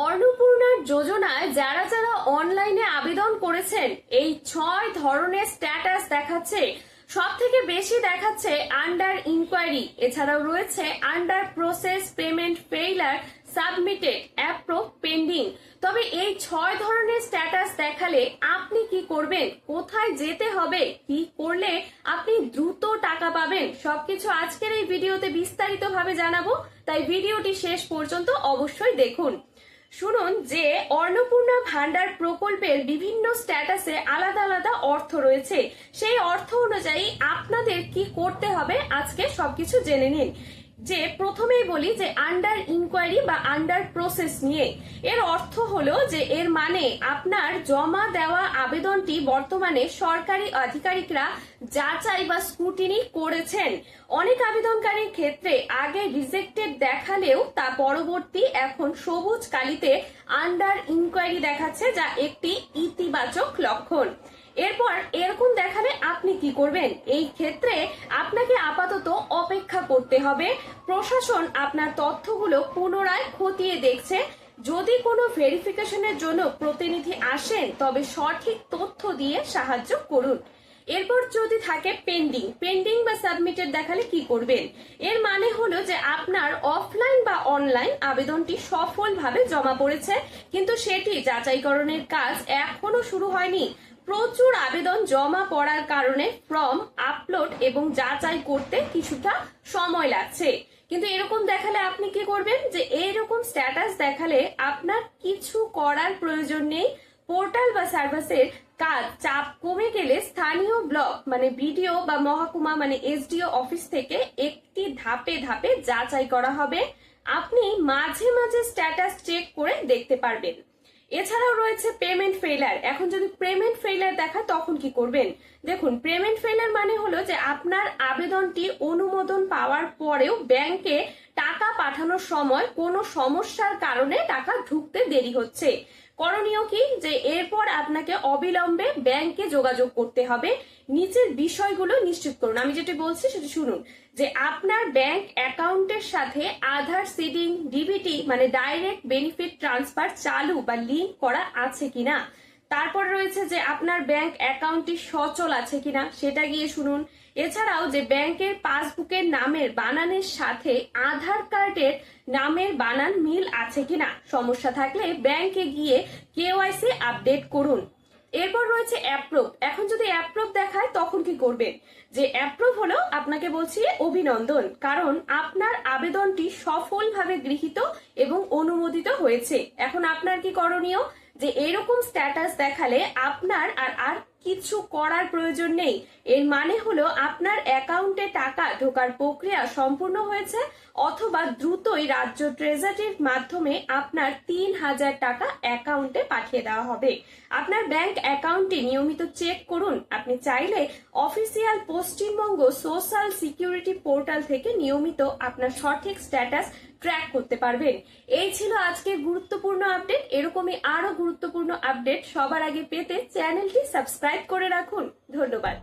অন্নপূর্ণার যোজনায় যারা যারা অনলাইনে আবেদন করেছেন এই 6 ধরনের স্ট্যাটাস দেখাচ্ছে। সব থেকে বেশি দেখাচ্ছে আন্ডার ইনকোয়ারি, এছাড়াও রয়েছে under process, payment failure, submitted, approve, pending. তবে এই 6 ধরনের স্ট্যাটাস দেখালে আপনি কি করবেন, কোথায় যেতে হবে, কি করলে আপনি দ্রুত টাকা পাবেন, সবকিছু আজকের এই ভিডিওতে বিস্তারিতভাবে জানাবো। তাই ভিডিওটি শেষ পর্যন্ত অবশ্যই দেখুন। শুনুন যে অন্নপূর্ণা ভান্ডার প্রকল্পের বিভিন্ন স্ট্যাটাসে আলাদা আলাদা অর্থ রয়েছে। সেই অর্থ অনুযায়ী আপনাদের কি করতে হবে আজকে সবকিছু জেনে নিন। যে প্রথমেই বলি যে আন্ডার ইনকোয়ারি বা আন্ডার প্রসেস নিয়ে, এর অর্থ হলো যে এর মানে আপনার জমা দেওয়া আবেদনটি বর্তমানে সরকারি আধিকারিকরা যাচাই বা স্ক্রুটিনি করেছেন। অনেক আবেদনকারীর ক্ষেত্রে আগে রিজেক্টেড দেখালেও তা পরবর্তী এখন সবুজ কালিতে আন্ডার ইনকোয়ারি দেখাচ্ছে, যা একটি ইতিবাচক লক্ষণ। এরপর এরকম দেখালে আপনি কি করবেন? এই ক্ষেত্রে আপনাকে আপাতত অপেক্ষা করতে হবে। প্রশাসন আপনার তথ্যগুলো পুনরায় খতিয়ে দেখছে। যদি কোনো ভেরিফিকেশনের জন্য প্রতিনিধি আসেন তবে সঠিক তথ্য দিয়ে সাহায্য করুন। এরপর যদি থাকে পেন্ডিং বা সাবমিটেড দেখালে কি করবেন? এর মানে হলো যে আপনার অফলাইন বা অনলাইন আবেদনটি সফলভাবে জমা পড়েছে, কিন্তু সেটি যাচাইকরণের কাজ এখনো শুরু হয়নি। প্রচুর আবেদন জমা পড়ার কারণে ফর্ম আপলোড এবং যাচাই করতে কিছুটা সময় লাগছে। কিন্তু এরকম দেখালে আপনি কি করবেন? যে এইরকম স্ট্যাটাস দেখালে আপনার কিছু করার প্রয়োজন নেই। পোর্টাল বা সার্ভিসের কাজ চাপ কমে গেলে স্থানীয় ব্লক মানে বিডিও বা মহকুমা মানে এসডিও অফিস থেকে একটি ধাপে ধাপে যাচাই করা হবে। আপনি মাঝে মাঝে স্ট্যাটাস চেক করে দেখতে পারবেন। এছাড়াও রয়েছে পেমেন্ট ফেইলার। এখন যদি পেমেন্ট ফেইলার দেখায় তখন কি করবেন? দেখুন, পেমেন্ট ফেইলার মানে হলো যে আপনার আবেদনটি অনুমোদন পাওয়ার পরেও ব্যাংকে টাকা পাঠানোর সময় কোনো সমস্যার কারণে টাকা ঢুকতে দেরি হচ্ছে। করণীয় কি? যে এরপর আপনাকে অবিলম্বে ব্যাংকে যোগাযোগ করতে হবে। নিচের বিষয়গুলো নিশ্চিত করুন। আমি যেটা বলছি সেটা শুনুন। যে আপনার ব্যাংক অ্যাকাউন্টের সাথে আধার সিডিং, ডিবিটি মানে ডাইরেক্ট বেনিফিট ট্রান্সফার চালু বা লিংক করা আছে কিনা। তারপর রয়েছে যে আপনার ব্যাংক অ্যাকাউন্টটি সচল আছে কিনা, সেটা গিয়ে শুনুন। এছাড়াও যে ব্যাংকের পাসবুকের নামের বানানের সাথে আধার কার্ডের নামের বানান মিল আছে কিনা। সমস্যা থাকলে ব্যাংকে গিয়ে কেওয়াইসি আপডেট করুন। এরপর রয়েছে অ্যাপ্রুভ। এখন যদি অ্যাপ্রুভ দেখায় তখন কি করবেন? যে অ্যাপ্রুভ হলো আপনাকে বলছি অভিনন্দন, কারণ আপনার আবেদনটি সফলভাবে গৃহীত এবং অনুমোদিত হয়েছে। এখন আপনার কি করণীয়? যে এরকম স্ট্যাটাস দেখালে আপনার আর কিছু করার প্রয়োজন নেই। এর মানে হলো আপনার অ্যাকাউন্টে টাকা ঢোকার প্রক্রিয়া সম্পূর্ণ হয়েছে, অথবা দ্রুতই রাজ্য ট্রেজারির মাধ্যমে আপনার 3000 টাকা অ্যাকাউন্টে পাঠিয়ে দেওয়া হবে। আপনার ব্যাংক অ্যাকাউন্টটি নিয়মিত চেক করুন। আপনি চাইলে official Paschimbanga social security portal থেকে নিয়মিত আপনার সঠিক স্ট্যাটাস ট্র্যাক করতে পারবেন। এই ছিল আজকের গুরুত্বপূর্ণ আপডেট। এরকমই আরো গুরুত্বপূর্ণ আপডেট সবার আগে পেতে চ্যানেলটি সাবস্ক্রাইব করে রাখুন। ধন্যবাদ।